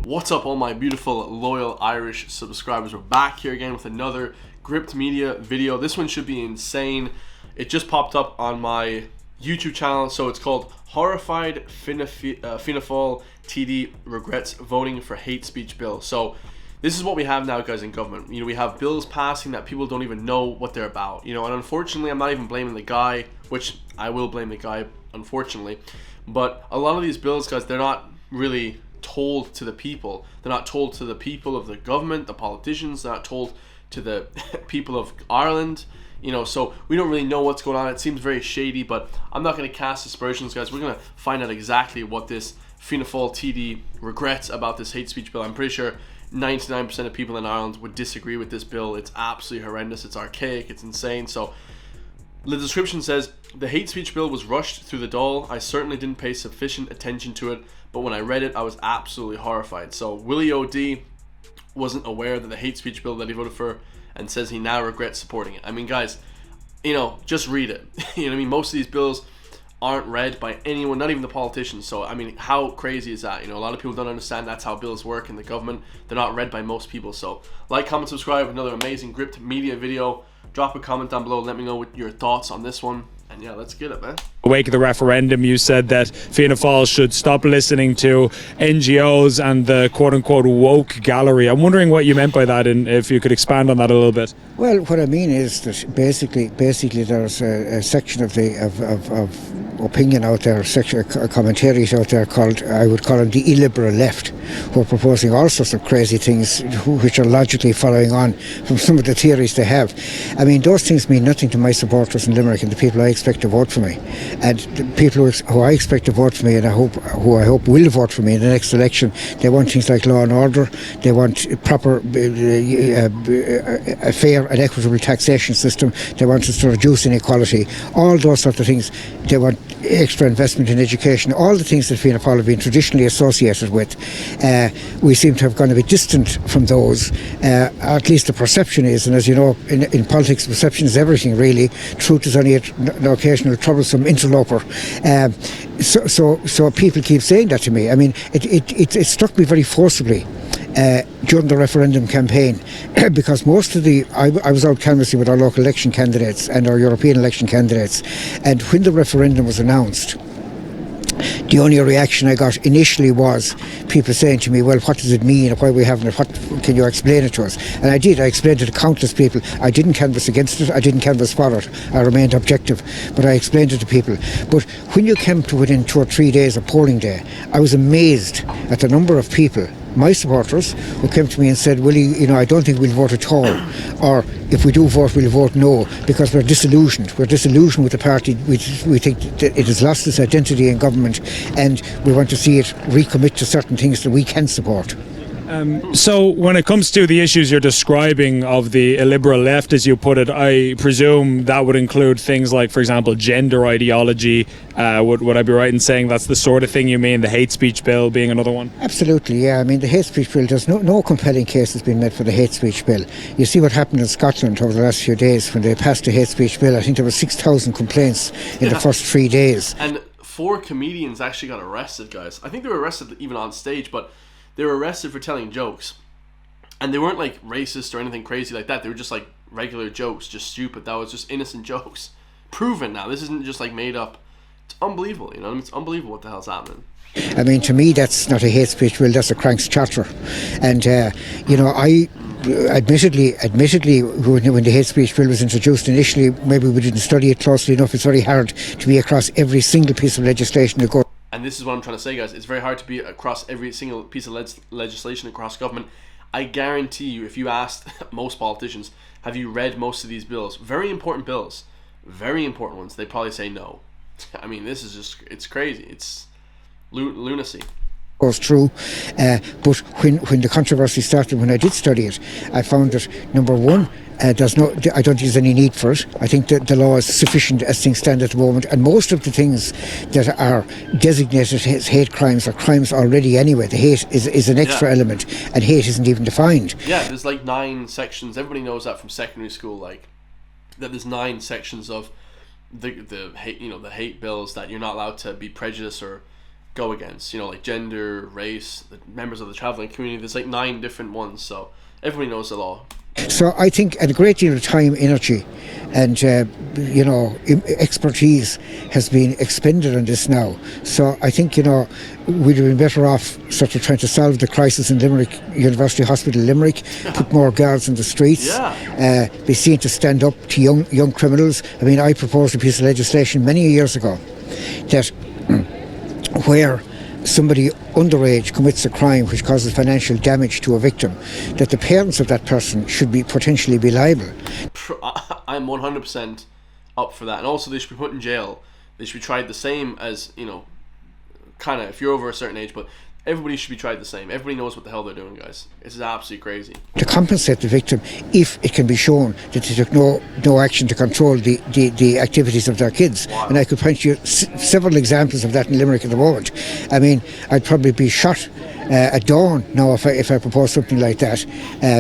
What's up, all my beautiful, loyal Irish subscribers? We're back here again with another GRIPT Media video. This one should be insane. It just popped up on my YouTube channel, so it's called Horrified Fianna Fáil TD Regrets Voting for Hate Speech Bill. So this is what we have now, guys, in government. You know, we have bills passing that people don't even know what they're about. You know, and unfortunately, I'm not even blaming the guy, which I will blame the guy, unfortunately. But a lot of these bills, guys, they're not really told to the people. They're not told to the people of the government, the politicians. They're not told to the people of Ireland. You know, so we don't really know what's going on. It seems very shady, but I'm not going to cast aspersions, guys. We're going to find out exactly what this Fianna Fáil TD regrets about this hate speech bill. I'm pretty sure 99% of people in Ireland would disagree with this bill. It's absolutely horrendous. It's archaic. It's insane. So the description says, the hate speech bill was rushed through the Dáil. I certainly didn't pay sufficient attention to it, but when I read it, I was absolutely horrified. So Willie O.D. wasn't aware that the hate speech bill that he voted for, and says he now regrets supporting it. I mean, guys, you know, just read it. You know what I mean? Most of these bills aren't read by anyone, not even the politicians. So, I mean, how crazy is that? You know, a lot of people don't understand that's how bills work in the government. They're not read by most people. So, like, comment, subscribe. Another amazing GRIPT Media video. Drop a comment down below. Let me know what your thoughts on this one. And yeah, let's get it, man. Wake of the referendum, you said that Fianna Fáil should stop listening to NGOs and the quote-unquote woke gallery. I'm wondering what you meant by that, and if you could expand on that a little bit. Well, what I mean is that basically there's a section of opinion out there, commentaries out there called, I would call them the illiberal left, who are proposing all sorts of crazy things which are logically following on from some of the theories they have. I mean, those things mean nothing to my supporters in Limerick and the people I expect to vote for me. And the people who I expect to vote for me, and who I hope will vote for me in the next election, they want things like law and order, they want proper, a fair and equitable taxation system, they want us to reduce inequality, all those sorts of things. They want extra investment in education, all the things that Fianna Fáil have been traditionally associated with. We seem to have gone a bit distant from those, at least the perception is, and as you know, in politics, perception is everything really. Truth is only an occasional troublesome interloper. So people keep saying that to me. I mean, it struck me very forcibly during the referendum campaign, because most of I was out canvassing with our local election candidates and our European election candidates, and when the referendum was announced, the only reaction I got initially was people saying to me, well, what does it mean, why are we having it, what can you explain it to us? And I did. I explained it to countless people. I didn't canvass against it, I didn't canvass for it, I remained objective, but I explained it to people. But when you came to within 2 or 3 days of polling day, I was amazed at the number of people, my supporters, who came to me and said, Willie, you know, I don't think we'll vote at all, or if we do vote, we'll vote no, because we're disillusioned with the party. We think that it has lost its identity in government, and we want to see it recommit to certain things that we can support. So when it comes to the issues you're describing of the illiberal left, as you put it, I presume that would include things like, for example, gender ideology. Would I be right in saying that's the sort of thing you mean, the hate speech bill being another one? Absolutely, yeah. I mean, the hate speech bill, there's no compelling case has been made for the hate speech bill. You see what happened in Scotland over the last few days when they passed the hate speech bill. I think there were 6,000 complaints in the first 3 days. And 4 comedians actually got arrested, guys. I think they were arrested even on stage, but they were arrested for telling jokes. And they weren't like racist or anything crazy like that. They were just like regular jokes, just stupid. That was just innocent jokes. Proven now. This isn't just like made up. It's unbelievable, you know? I mean, it's unbelievable what the hell's happening. I mean, to me, that's not a hate speech bill, that's a cranks charter. And, you know, admittedly, when the hate speech bill was introduced initially, maybe we didn't study it closely enough. It's very hard to be across every single piece of legislation that goes. And this is what I'm trying to say, guys. It's very hard to be across every single piece of legislation across government. I guarantee you, if you asked most politicians, have you read most of these bills? Very important bills. Very important ones. They probably say no. I mean, this is just, it's crazy. It's lunacy. Goes through, but when the controversy started, when I did study it, I found that, number one, I don't think there's any need for it. I think that the law is sufficient as things stand at the moment, and most of the things that are designated as hate crimes are crimes already anyway. The hate is an extra element, and hate isn't even defined. Yeah, there's like 9 sections. Everybody knows that from secondary school, like that there's 9 sections of the hate, the hate bills that you're not allowed to be prejudiced or go against, like gender, race, the members of the traveling community. There's like 9 different ones, so everybody knows the law. So I think a great deal of time, energy, and expertise has been expended on this now. So I think we'd have been better off sort of trying to solve the crisis in Limerick, University Hospital Limerick, put more guards in the streets, be seen to stand up to young criminals. I mean, I proposed a piece of legislation many years ago that where somebody underage commits a crime which causes financial damage to a victim, that the parents of that person should be potentially be liable. I'm 100% up for that, and also they should be put in jail. They should be tried the same as kind of if you're over a certain age, but everybody should be tried the same. Everybody knows what the hell they're doing, guys. This is absolutely crazy. To compensate the victim if it can be shown that they took no action to control the activities of their kids. Wow. And I could point you several examples of that in Limerick at the moment. I mean, I'd probably be shot at dawn now if I propose something like that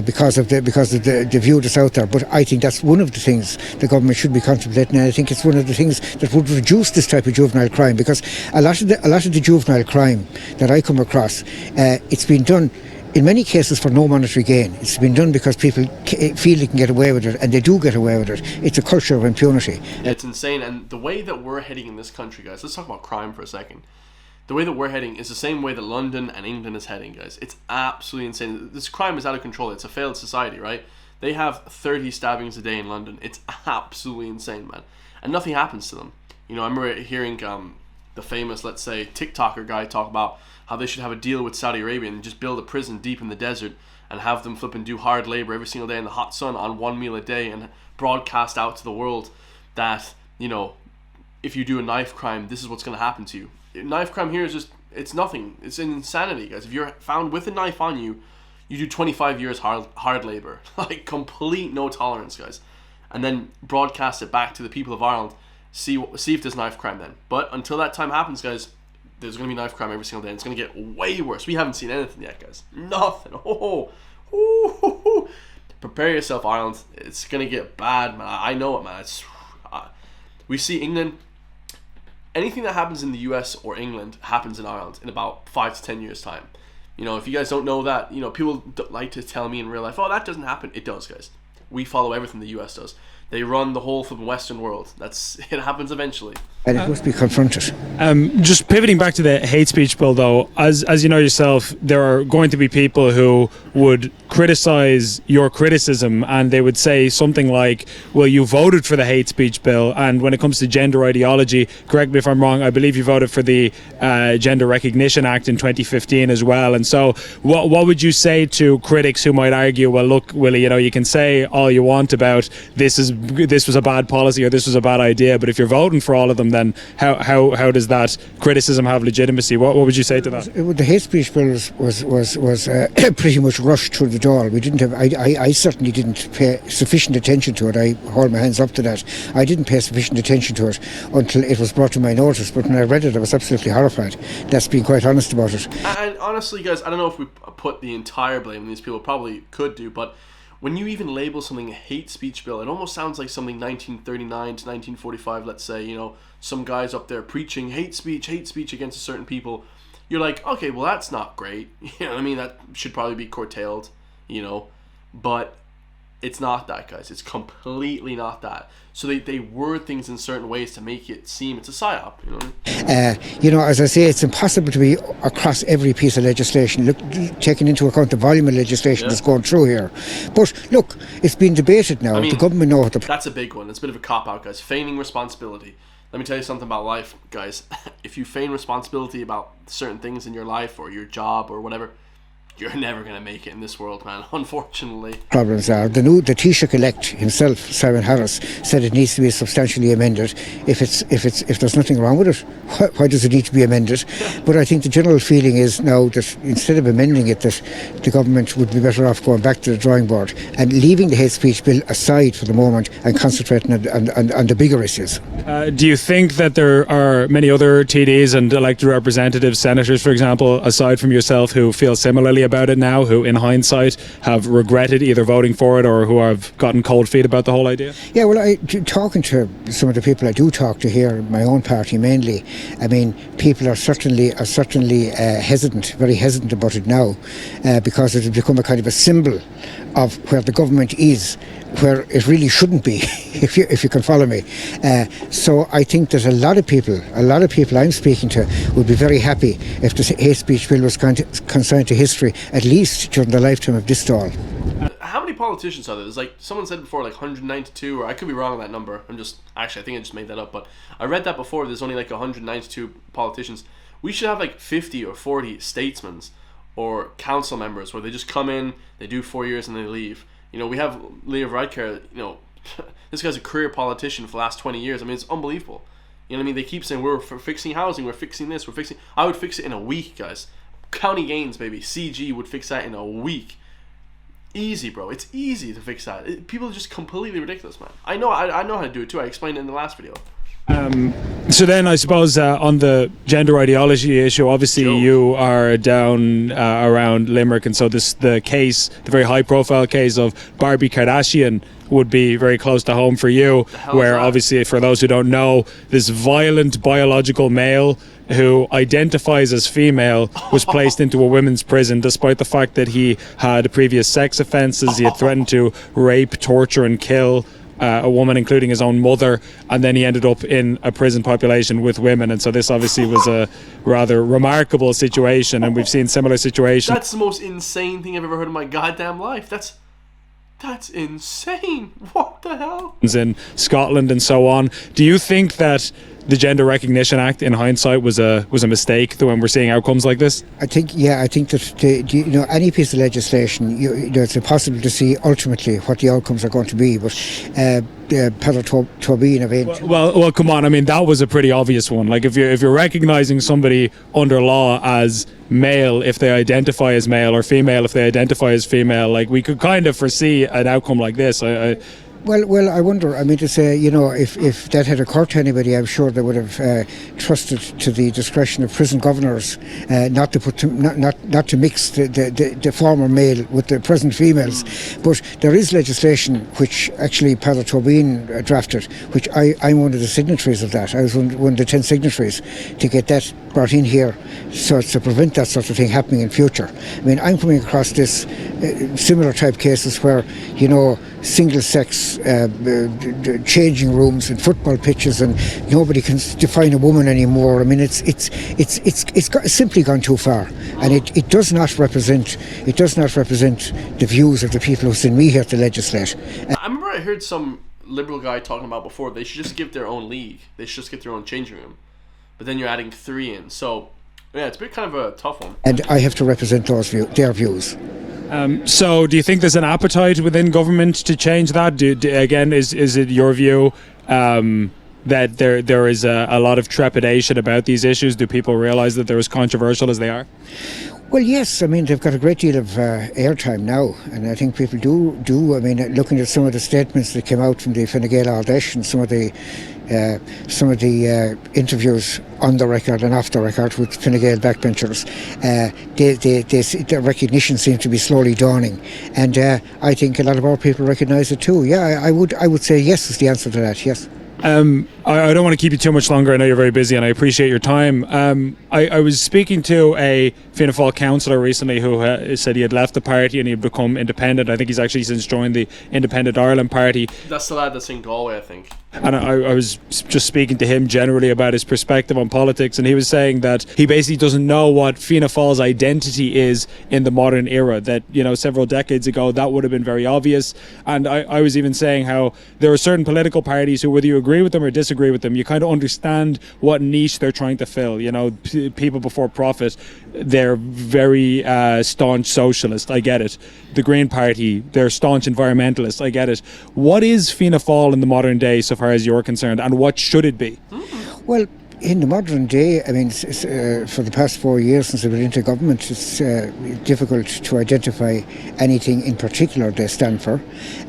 because of the view that's out there. But I think that's one of the things the government should be contemplating, and I think it's one of the things that would reduce this type of juvenile crime, because a lot of the juvenile crime that I come across, it's been done in many cases for no monetary gain. It's been done because people feel they can get away with it, and they do get away with it. It's a culture of impunity. It's insane, and the way that we're heading in this country, guys, let's talk about crime for a second. The way that we're heading is the same way that London and England is heading, guys. It's absolutely insane. This crime is out of control. It's a failed society, right? They have 30 stabbings a day in London. It's absolutely insane, man. And nothing happens to them. I remember hearing the famous, let's say, TikToker guy talk about how they should have a deal with Saudi Arabia and just build a prison deep in the desert and have them flip and do hard labor every single day in the hot sun on 1 meal a day, and broadcast out to the world that, if you do a knife crime, this is what's going to happen to you. Knife crime here is it's nothing. It's insanity, guys. If you're found with a knife on you, you do 25 years hard labor. Like, complete no tolerance, guys. And then broadcast it back to the people of Ireland. See if there's knife crime then. But until that time happens, guys, there's going to be knife crime every single day. And it's going to get way worse. We haven't seen anything yet, guys. Nothing. Prepare yourself, Ireland. It's going to get bad, man. I know it, man. We see England. Anything that happens in the US or England happens in Ireland in about 5 to 10 years time. If you guys don't know that, people like to tell me in real life, oh, that doesn't happen. It does, guys. We follow everything the US does. They run the whole from Western world. It happens eventually. And it must be confronted. Just pivoting back to the hate speech bill, though, as you know yourself, there are going to be people who would criticize your criticism, and they would say something like, well, you voted for the hate speech bill, and when it comes to gender ideology, correct me if I'm wrong, I believe you voted for the Gender Recognition Act in 2015 as well. And so what would you say to critics who might argue, well, look, Willie, you can say all you want about this was a bad policy or this was a bad idea, but if you're voting for all of them, then how does that criticism have legitimacy? What would you say to that? The hate speech bill was pretty much rushed through the door. We didn't have. I certainly didn't pay sufficient attention to it. I hold my hands up to that. I didn't pay sufficient attention to it until it was brought to my notice. But when I read it, I was absolutely horrified. That's being quite honest about it. And honestly, guys, I don't know if we put the entire blame on these people. Probably could do, but when you even label something a hate speech bill, it almost sounds like something 1939 to 1945, let's say, some guys up there preaching hate speech against certain people. You're like, okay, well, that's not great. That should probably be curtailed, but it's not that, guys. It's completely not that. So they word things in certain ways to make it seem it's a psyop, as I say, it's impossible to be across every piece of legislation, taking into account the volume of legislation that's going through here. But look, it's been debated now. The government know what that's a big one. It's a bit of a cop-out, guys. Feigning responsibility. Let me tell you something about life, guys. If you feign responsibility about certain things in your life or your job or whatever, you're never going to make it in this world, man, unfortunately. Problems are, the Taoiseach elect himself, Simon Harris, said it needs to be substantially amended. If there's nothing wrong with it, why does it need to be amended? But I think the general feeling is now that instead of amending it, that the government would be better off going back to the drawing board and leaving the hate speech bill aside for the moment and concentrating on the bigger issues. Do you think that there are many other TDs and elected representatives, senators, for example, aside from yourself, who feel similarly about it now who, in hindsight, have regretted either voting for it or who have gotten cold feet about the whole idea? Yeah, well, talking to some of the people I do talk to here, my own party mainly, I mean, people are certainly hesitant, very hesitant about it now, because it has become a kind of a symbol of where the government is, where it really shouldn't be, if you can follow me. So I think that a lot of people I'm speaking to would be very happy if the hate speech bill was consigned to history, at least during the lifetime of this Dáil. How many politicians are there? There's like, someone said before, like 192, or I could be wrong on that number. I think I just made that up, but I read that before. There's only like 192 politicians. We should have like 50 or 40 statesmen or council members where they just come in, they do 4 years and they leave. You know, we have Leo Varadkar, you know, this guy's a career politician for the last 20 years. I mean, it's unbelievable. You know what I mean? They keep saying, we're fixing housing, we're fixing this, we're fixing... I would fix it in a week, guys. County Gains, baby. CG would fix that in a week. Easy, bro. It's easy to fix that. People are just completely ridiculous, man. I know how to do it too. I explained it in the last video. So then I suppose on the gender ideology issue, obviously you are down around Limerick, and so the very high profile case of Barbie Kardashian would be very close to home for you, where obviously, for those who don't know, this violent biological male who identifies as female was placed into a women's prison despite the fact that he had previous sex offences. He had threatened to rape, torture and kill a woman, including his own mother, and then he ended up in a prison population with women. And so this obviously was a rather remarkable situation, and we've seen similar situations. That's the most insane thing I've ever heard in my goddamn life. That's insane. What the hell? In Scotland and so on. Do you think that the Gender Recognition Act, in hindsight, was a mistake when we're seeing outcomes like this? I think that any piece of legislation, it's impossible to see ultimately what the outcomes are going to be. But Peadar Tóibín, well, come on. I mean, that was a pretty obvious one. Like, if you're recognizing somebody under law as male if they identify as male, or female if they identify as female, like, we could kind of foresee an outcome like this. Well, I wonder. I mean, to say, if that had occurred to anybody, I'm sure they would have trusted to the discretion of prison governors not to mix the former male with the present females. But there is legislation which actually Peadar Tóibín drafted, which I'm one of the signatories of that. I was one of the 10 signatories to get that brought in here, so as to prevent that sort of thing happening in future. I mean, I'm coming across this similar type cases where single sex changing rooms and football pitches, and nobody can define a woman anymore. I mean, it's simply gone too far, and it does not represent the views of the people who send me here to legislate. I remember I heard some liberal guy talking about before, they should just give their own league, they should just get their own changing room, but then you're adding 3 in. So yeah, it's been kind of a tough one, and I have to represent their views. So do you think there's an appetite within government to change that? Again, is it your view that there is a lot of trepidation about these issues? Do people realise that they're as controversial as they are? Well, yes. I mean, they've got a great deal of airtime now, and I think people do. I mean, looking at some of the statements that came out from the Fine Gael Ardèche and some of the interviews on the record and off the record with Fine Gael backbenchers, the recognition seems to be slowly dawning, and I think a lot of our people recognise it too. Yeah, I would say yes is the answer to that. Yes. I don't want to keep you too much longer. I know you're very busy, and I appreciate your time. I was speaking to a Fianna Fáil councillor recently who said he had left the party and he had become independent. I think he's actually since joined the Independent Ireland Party. That's the lad that's in Galway, I think. And I was just speaking to him generally about his perspective on politics, and he was saying that he basically doesn't know what Fianna Fáil's identity is in the modern era, that several decades ago that would have been very obvious. And I was even saying how there are certain political parties who, whether you agree with them or disagree with them, you kind of understand what niche they're trying to fill. People before profit, they're very staunch socialist, I get it. The Green Party, they're staunch environmentalists, I get it. What is Fianna Fáil in the modern day so far as you're concerned, and what should it be? Well, In the modern day, I mean, for the past 4 years since I've been into government, it's difficult to identify anything in particular they stand for.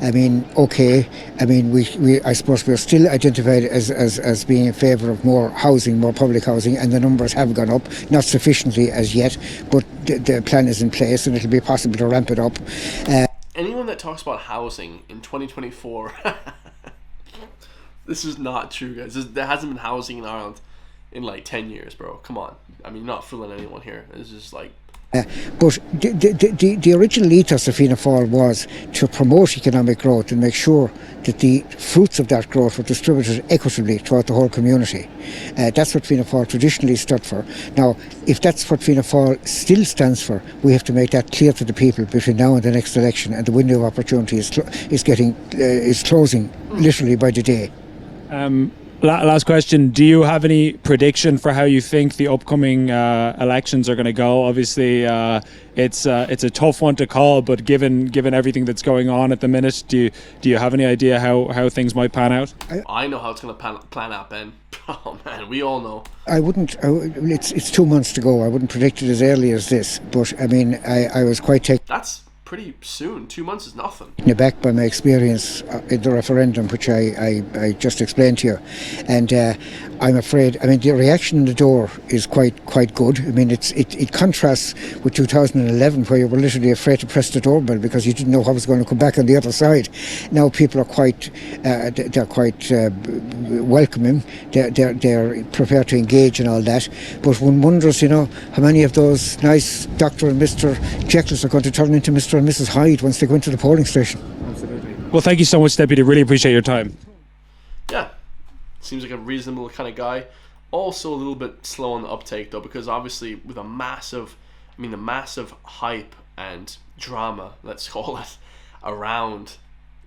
I mean, okay, I mean, I suppose we're still identified as being in favour of more housing, more public housing, and the numbers have gone up, not sufficiently as yet, but the plan is in place and it'll be possible to ramp it up. Anyone that talks about housing in 2024, this is not true, guys. There hasn't been housing in Ireland in like 10 years, bro. Come on. I mean, not fooling anyone here. It's just like... But the original ethos of Fianna Fáil was to promote economic growth and make sure that the fruits of that growth were distributed equitably throughout the whole community. That's what Fianna Fáil traditionally stood for. Now, if that's what Fianna Fáil still stands for, we have to make that clear to the people between now and the next election, and the window of opportunity is closing literally by the day. Last question. Do you have any prediction for how you think the upcoming elections are going to go? Obviously, it's a tough one to call, but given everything that's going on at the minute, do you have any idea how things might pan out? I know how it's going to plan out, Ben. Oh man, we all know. It's 2 months to go. I wouldn't predict it as early as this, but I mean, I was quite taken. That's pretty soon. 2 months is nothing. Back by my experience in the referendum, which I just explained to you, and I'm afraid. I mean, the reaction in the door is quite good. I mean, it contrasts with 2011, where you were literally afraid to press the doorbell because you didn't know what was going to come back on the other side. Now people are quite welcoming. They're prepared to engage and all that. But one wonders, how many of those nice Dr. and Mr. Jekylls are going to turn into Mr. and Mrs. Hyde once they go into the polling station. Absolutely. Well, thank you so much, Deputy. Really appreciate your time. Yeah, seems like a reasonable kind of guy. Also a little bit slow on the uptake though, because obviously with the massive hype and drama, let's call it, around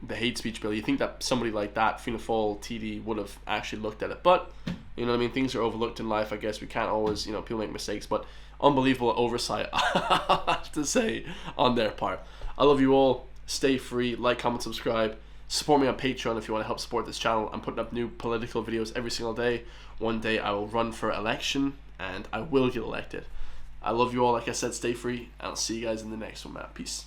the hate speech bill, you think that somebody like that, Fianna Fáil TD, would have actually looked at it. But you know what I mean, things are overlooked in life. I guess we can't always, people make mistakes, but unbelievable oversight, I have to say, on their part. I love you all. Stay free. Like, comment, subscribe. Support me on Patreon if you want to help support this channel. I'm putting up new political videos every single day. One day I will run for election and I will get elected. I love you all. Like I said, stay free. I'll see you guys in the next one, man. Peace.